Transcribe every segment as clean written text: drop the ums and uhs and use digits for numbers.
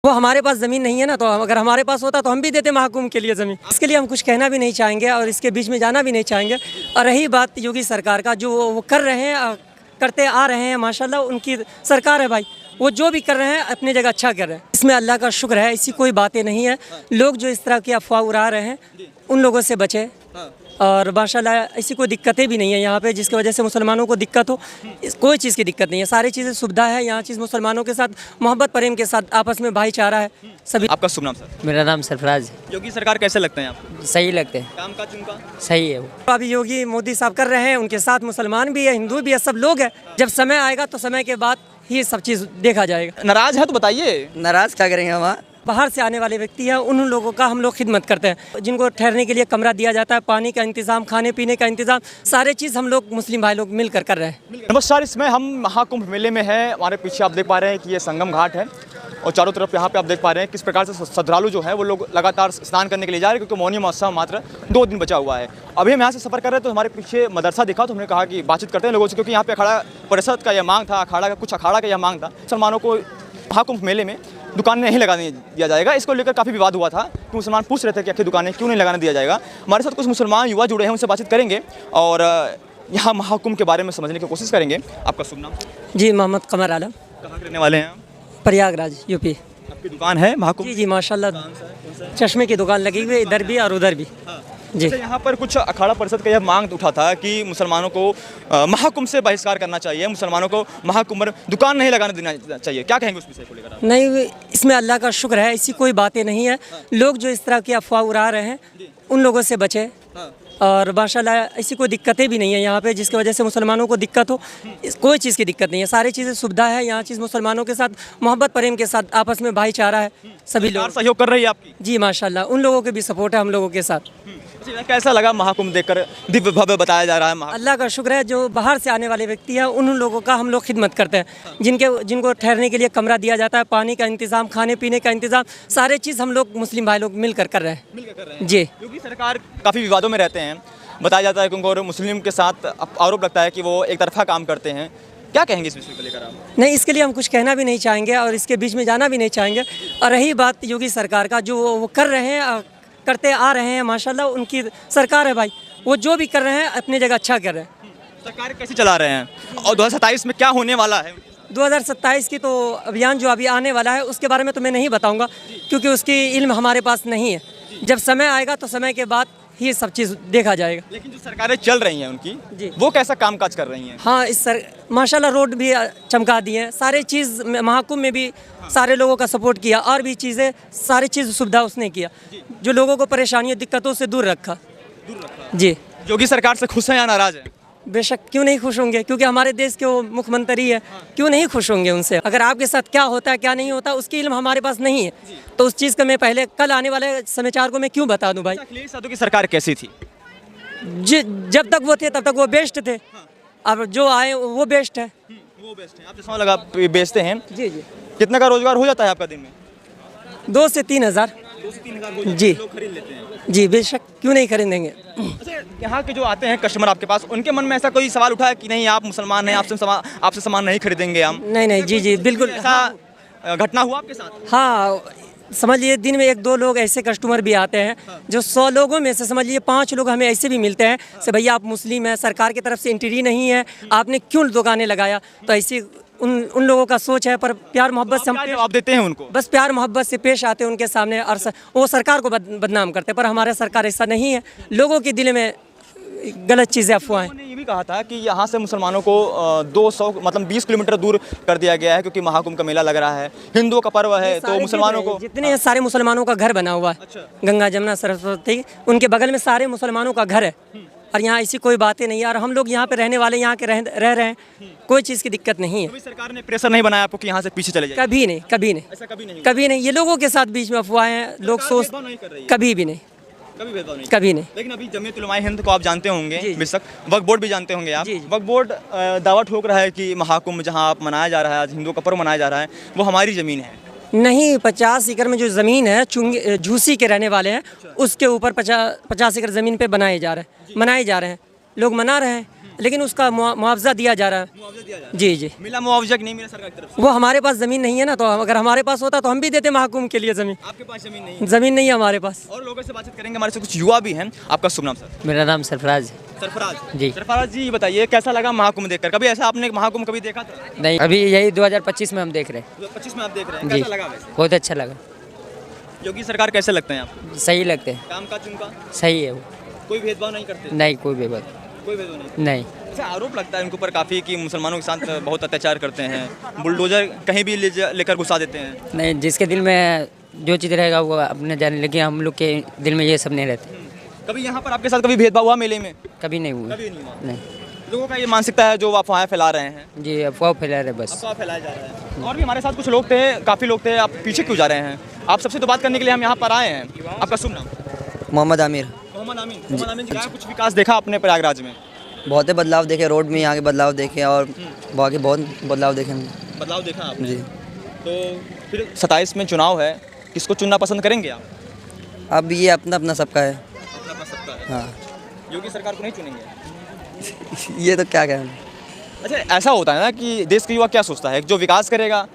वो हमारे पास ज़मीन नहीं है ना, तो अगर हमारे पास होता तो हम भी देते महाकुंभ के लिए ज़मीन। इसके लिए हम कुछ कहना भी नहीं चाहेंगे और इसके बीच में जाना भी नहीं चाहेंगे। और रही बात योगी सरकार का, जो वो कर रहे हैं, करते आ रहे हैं, माशाल्लाह उनकी सरकार है भाई, वो जो भी कर रहे हैं अपनी जगह अच्छा कर रहे हैं, इसमें अल्लाह का शुक्र है। ऐसी कोई बातें नहीं है। लोग जो इस तरह की अफवाह उड़ा रहे हैं उन लोगों से बचे। और माशाल्लाह ऐसी कोई दिक्कतें भी नहीं है यहाँ पे जिसकी वजह से मुसलमानों को दिक्कत हो। कोई चीज़ की दिक्कत नहीं है, सारी चीज़ें सुविधा है यहाँ। चीज़ मुसलमानों के साथ मोहब्बत प्रेम के साथ आपस में भाईचारा है सभी। आपका शुभ नाम सर? मेरा नाम सरफराज है। योगी सरकार कैसे लगते हैं आपको? सही लगते हैं, काम काज उनका सही है वो। अभी योगी मोदी साहब कर रहे हैं, उनके साथ मुसलमान भी है, हिंदू भी है, सब लोग हैं। जब समय आएगा तो समय के बाद ही सब चीज़ देखा जाएगा। नाराज है तो बताइए। नाराज क्या करेंगे हम? बाहर से आने वाले व्यक्ति हैं, उन लोगों का हम लोग खिदमत करते हैं, जिनको ठहरने के लिए कमरा दिया जाता है, पानी का इंतज़ाम, खाने पीने का इंतज़ाम, सारे चीज़ हम लोग मुस्लिम भाई लोग मिलकर कर रहे हैं। नमस्कार, इसमें हम महाकुंभ मेले में हैं। हमारे पीछे आप देख पा रहे हैं कि ये संगम घाट है और चारों तरफ यहाँ पे आप देख पा रहे हैं किस प्रकार से श्रद्धालु जो है वो लोग लगातार स्नान करने के लिए जा रहे हैं, क्योंकि मौनी महोत्सव मात्र 2 दिन बचा हुआ है। अभी हम यहाँ से सफ़र कर रहे हैं तो हमारे पीछे मदरसा दिखा, तो हमने कहा कि बातचीत करते हैं लोगों से, क्योंकि यहाँ पे अखाड़ा परिषद का यह मांग था, अखाड़ा का यह मांग था, मुसलमानों को महाकुंभ मेले में दुकान नहीं लगाने दिया जाएगा। इसको लेकर काफ़ी विवाद हुआ था कि मुसलमान पूछ रहे थे कि आखिर दुकानें क्यों नहीं लगाने दिया जाएगा। हमारे साथ कुछ मुसलमान युवा जुड़े हैं, उनसे बातचीत करेंगे और यहाँ महाकुंभ के बारे में समझने की कोशिश करेंगे। आपका शुभ नाम? जी, मोहम्मद कमर आलम। कहाँ के रहने वाले हैं? प्रयागराज, यूपी। आपकी दुकान है महाकुंभ? जी जी, माशाल्लाह चश्मे की दुकान लगी हुई है, इधर भी और उधर भी। जी, यहाँ पर कुछ अखाड़ा परिषद का यह मांग उठा था कि मुसलमानों को महाकुंभ से बहिष्कार करना चाहिए, मुसलमानों को महाकुंभ में दुकान नहीं लगाने देना चाहिए। क्या कहेंगे उस विषय को लेकर? नहीं, इसमें अल्लाह का शुक्र है, ऐसी कोई बातें नहीं है। लोग जो इस तरह की अफवाह उड़ा रहे हैं उन लोगों से बचे। और माशाल्लाह ऐसी कोई दिक्कतें भी नहीं है यहाँ पे जिसकी वजह से मुसलमानों को दिक्कत हो। कोई चीज़ की दिक्कत नहीं है, सारी चीज़ें सुविधा है यहाँ। चीज़ मुसलमानों के साथ मोहब्बत प्रेम के साथ आपस में भाईचारा है सभी लोग। सहयोग कर रही है आपकी? जी माशाल्लाह, उन लोगों के भी सपोर्ट है हम लोगों के साथ। कैसा लगा महाकुंभ देखकर? दिव्य भव्य बताया जा रहा है। अल्लाह का शुक्र है, जो बाहर से आने वाले व्यक्ति हैं उन लोगों का हम लोग खिदमत करते हैं, जिनको ठहरने के लिए कमरा दिया जाता है, पानी का इंतज़ाम, खाने पीने का इंतज़ाम, सारे चीज़ हम लोग मुस्लिम भाई लोग मिलकर कर रहे हैं। जी, योगी सरकार काफ़ी विवादों में रहते हैं, बताया जाता है कि उनको मुस्लिम के साथ आरोप लगता है कि वो एक तरफा काम करते हैं। क्या कहेंगे इस विषय को लेकर आप? नहीं, इसके लिए हम कुछ कहना भी नहीं चाहेंगे और इसके बीच में जाना भी नहीं चाहेंगे। और रही बात योगी सरकार का, जो वो कर रहे हैं, करते आ रहे हैं, माशाल्लाह उनकी सरकार है भाई, वो जो भी कर रहे हैं अपनी जगह अच्छा कर रहे हैं। सरकार कैसे चला रहे हैं और 2027 में क्या होने वाला है? 2027 की तो अभियान जो अभी आने वाला है उसके बारे में तो मैं नहीं बताऊंगा, क्योंकि उसकी इल्म हमारे पास नहीं है। जब समय आएगा तो समय के बाद ही सब चीज़ देखा जाएगा। लेकिन जो सरकारें चल रही हैं उनकी जी, वो कैसा कामकाज कर रही हैं? हाँ, माशाल्लाह रोड भी चमका दिए हैं, सारे चीज़ महाकुंभ में भी सारे लोगों का सपोर्ट किया, और भी चीज़ें सारी चीज़ सुविधा उसने किया, जो लोगों को परेशानियों दिक्कतों से दूर रखा। जी, योगी सरकार से खुश हैं या नाराज हैं? बेशक क्यों नहीं खुश होंगे, क्योंकि हमारे देश के वो मुख्यमंत्री है, क्यों नहीं खुश होंगे उनसे। अगर आपके साथ क्या होता है क्या नहीं होता उसकी इल्म हमारे पास नहीं है, तो उस चीज़ का मैं पहले कल आने वाले समाचार को मैं क्यों बता दूं भाई। अखिलेश यादव की सरकार कैसी थी? जब तक वो थे तब तक वो बेस्ट थे, अब जो आए वो बेस्ट है। वो बेस्ट है। आप चश्मा लगा बेचते हैं? जी जी। कितना का रोजगार हो जाता है आपका दिन में? 2 से 3 हज़ार। 2 से 3 हज़ार जी, लोग खरीद लेते हैं। जी बेशक क्यों नहीं खरीदेंगे। अच्छा, यहाँ के जो आते हैं कस्टमर आपके पास, उनके मन में ऐसा कोई सवाल उठा है कि नहीं आप मुसलमान हैं, आपसे सामान नहीं खरीदेंगे हम? नहीं, जी जी बिल्कुल। ऐसा घटना हुआ आपके साथ? हाँ, समझ लीजिए दिन में 1-2 लोग ऐसे कस्टमर भी आते हैं, जो 100 लोगों में से समझ लीजिए 5 लोग हमें ऐसे भी मिलते हैं से भैया आप मुस्लिम हैं, सरकार की तरफ से एंट्री नहीं है, आपने क्यों दुकानें लगाया। तो ऐसी उन लोगों का सोच है, पर प्यार मोहब्बत से हम जवाब देते हैं उनको, बस प्यार मोहब्बत से पेश आते हैं उनके सामने, और वो सरकार को बदनाम करते हैं। पर हमारे सरकार ऐसा नहीं है, लोगों के दिल में गलत चीज़ें अफवाहें। उन्होंने ये भी कहा था कि यहाँ से मुसलमानों को 200 मतलब 20 किलोमीटर दूर कर दिया गया है, क्योंकि महाकुंभ का मेला लग रहा है, हिंदुओं का पर्व है, तो मुसलमानों को जितने सारे मुसलमानों का घर बना हुआ है। अच्छा। गंगा जमुना सरस्वती उनके बगल में सारे मुसलमानों का घर है, और यहाँ ऐसी कोई बातें नहीं है, और हम लोग यहाँ पे रहने वाले यहाँ के रह रहे हैं, कोई चीज़ की दिक्कत नहीं है। सरकार ने प्रेशर नहीं बनाया आपको कि यहाँ से पीछे चले जाइए? कभी नहीं, कभी नहीं, ऐसा कभी नहीं, कभी नहीं। ये लोगों के साथ बीच में अफवाहें लोग सोच, कभी भी नहीं, कभी भेदभाव नहीं, कभी नहीं। लेकिन अभी जमीयत उलमाए हिंद को आप जानते होंगे, जी। बेशक वक्फ बोर्ड भी जानते होंगे आप। जी, जी। वक्फ बोर्ड दावा ठोक रहा है कि महाकुंभ जहाँ आप मनाया जा रहा है, आज हिंदुओं का पर्व मनाया जा रहा है, वो हमारी ज़मीन है। नहीं, 50 एकड़ में जो ज़मीन है झूसी के रहने वाले हैं, उसके ऊपर 50 एकड़ ज़मीन पे मनाए जा रहे हैं, लोग मना रहे हैं। लेकिन उसका मुआवजा दिया जा रहा है। मुआवजा दिया जा रहा जी जी। है। मिला मुआवजा कि नहीं मिला सरकार की तरफ से? वो हमारे पास ज़मीन नहीं है ना, तो अगर हमारे पास होता तो हम भी देते महाकुंभ के लिए ज़मीन। आपके पास जमीन नहीं है? ज़मीन नहीं है हमारे पास। और लोगों से बातचीत करेंगे, हमारे से कुछ युवा भी हैं। आपका शुभ नाम सर? मेरा नाम सरफराज। सरफराज जी। सरफराज जी, ये बताइए कैसा लगा महाकुंभ देखकर? कभी ऐसा आपने महाकुंभ कभी देखा था? नहीं, अभी यही 2025 में हम देख रहे 2025 में आप देख रहे हैं, हैं। जी, कैसा लगा वैसे? बहुत अच्छा लगा। योगी सरकार कैसे लगते हैं आपको? सही लगते हैं, काम काज उनका सही है वो। कोई भेदभाव नहीं करते? नहीं, कोई भी बात कोई भेदभाव नहीं। नहीं। ऐसा आरोप लगता है उनके ऊपर काफ़ी कि मुसलमानों के साथ बहुत अत्याचार करते हैं, बुलडोजर कहीं भी लेकर घुसा देते हैं। नहीं, जिसके दिल में जो चीज़ रहेगा वो अपने जाने, लेकिन हम लोग के दिल में ये सब नहीं रहते। कभी यहाँ पर आपके साथ कभी भेदभाव हुआ मेले में? कभी नहीं हुआ। कभी नहीं हुआ। नहीं लोगों का ये मानसिकता है जो अफवाहें फैला रहे हैं, जी, अफवाह फैला रहे बस। अफवाह फैलाया जा रहा है। और भी हमारे साथ कुछ लोग थे, काफ़ी लोग थे। आप पीछे क्यों जा रहे हैं? आप सबसे तो बात करने के लिए हम यहाँ पर आए हैं। आपका शुभ नाम? मोहम्मद आमिर। मोहम्मद आमीन। मोहम्मद आमीन जी, क्या कुछ विकास देखा अपने प्रयागराज में? बहुत बदलाव देखे, रोड में यहाँ के बदलाव देखे और बाकी बहुत बदलाव देखे हमने। बदलाव देखा आपने? जी। तो फिर 27 में चुनाव है, किसको चुनना पसंद करेंगे आप? अब ये अपना अपना सबका है। अपना अपना सबका है। हाँ, योगी सरकार को नहीं चुनेंगे? ये तो क्या कहें। अच्छा, ऐसा होता है ना कि देश का युवा क्या सोचता है, जो विकास करेगा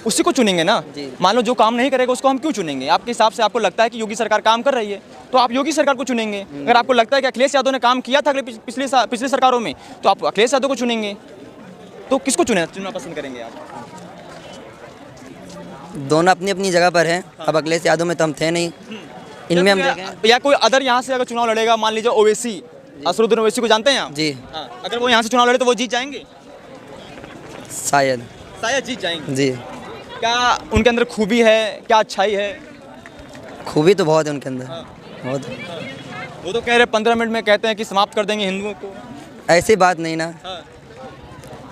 उसी को चुनेंगे ना। जी। मान लो जो काम नहीं करेगा उसको हम क्यों चुनेंगे? आपके हिसाब से आपको लगता है कि योगी सरकार काम कर रही है तो आप योगी सरकार को चुनेंगे। अगर आपको लगता है कि अखिलेश यादव ने काम किया था अगले पिछले सरकारों में तो आप अखिलेश यादव को चुनेंगे। तो किसको चुनना पसंद करेंगे आप? दोनों अपनी अपनी जगह पर हैं। अब अखिलेश यादव में तो हम थे नहीं, इनमें हम देखें। या कोई अदर यहाँ से अगर चुनाव लड़ेगा, मान लीजिए ओवैसी, असरुद्दीन ओवैसी को जानते हैं आप? जी। हाँ, अगर वो यहाँ से चुनाव लड़े तो वो जीत जाएंगे? शायद। शायद जीत जाएंगे। जी। क्या उनके अंदर खूबी है, क्या अच्छाई है? खूबी तो बहुत है उनके अंदर, बहुत। वो तो कह रहे 15 मिनट में कहते हैं कि समाप्त कर देंगे हिंदुओं को। ऐसी बात नहीं ना, हाँ,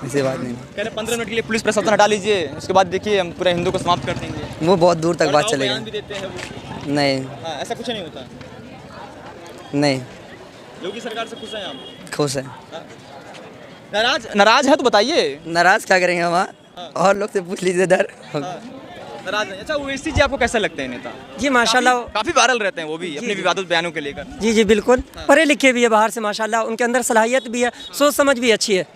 ऐसी बात नहीं। कह रहे 15 मिनट के लिए पुलिस प्रशासन हटा लीजिए, उसके बाद देखिए हम पूरे हिंदू को समाप्त कर देंगे। वो बहुत दूर तक बात भड़काऊ चलेगी। बयान भी देते हैं वो। नहीं हाँ, ऐसा कुछ नहीं होता। नहीं, योगी सरकार से खुश हैं आप? खुश है। नाराज है तो बताइए। नाराज क्या करेंगे हम वहाँ, और लोग से पूछ लीजिए इधर। नाराज नहीं। अच्छा, ओवैसी जी आपको कैसे लगते हैं नेता? जी माशाल्लाह। काफी वायरल रहते हैं वो भी अपने विवादित बयानों के लेकर। जी जी बिल्कुल, पढ़े लिखे भी है बाहर से माशाल्लाह, उनके अंदर सलाहियत भी है, सोच समझ भी अच्छी है।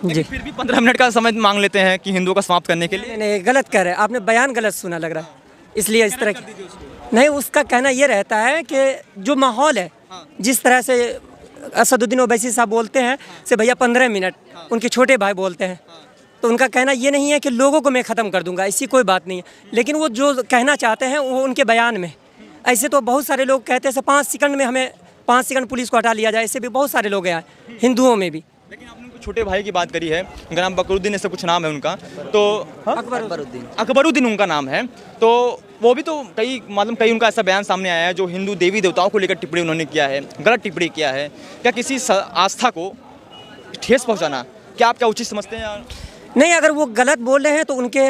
लेकिन फिर भी 15 मिनट का समय मांग लेते हैं कि हिंदुओं का समाप्त करने के लिए। नहीं नहीं, गलत कह रहे हैं, आपने बयान गलत सुना लग रहा है, इसलिए इस तरह नहीं। उसका कहना ये रहता है कि जो माहौल है, जिस तरह से असदुद्दीन ओवैसी साहब बोलते हैं से भैया 15 मिनट, उनके छोटे भाई बोलते हैं, तो उनका कहना ये नहीं है कि लोगों को मैं ख़त्म कर दूंगा, ऐसी कोई बात नहीं है। लेकिन वो जो कहना चाहते हैं वो उनके बयान में, ऐसे तो बहुत सारे लोग कहते हैं 5 सेकंड में हमें 5 सेकंड पुलिस को हटा लिया जाए, ऐसे भी बहुत सारे लोग हैं हिंदुओं में भी। लेकिन आपने उनको छोटे भाई की बात करी है, उनका नाम बकरुद्दीन ऐसा कुछ नाम है उनका, तो अकबरुद्दीन। अकबरुद्दीन उनका नाम है। तो वो भी तो कई उनका ऐसा बयान सामने आया है जो हिंदू देवी देवताओं को लेकर टिप्पणी उन्होंने किया है, गलत टिप्पणी किया है। क्या किसी आस्था को ठेस पहुंचाना, क्या आप क्या उचित समझते हैं? नहीं, अगर वो गलत बोल रहे हैं तो उनके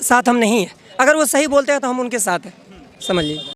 साथ हम नहीं हैं, अगर वो सही बोलते हैं तो हम उनके साथ हैं, समझ लीजिए।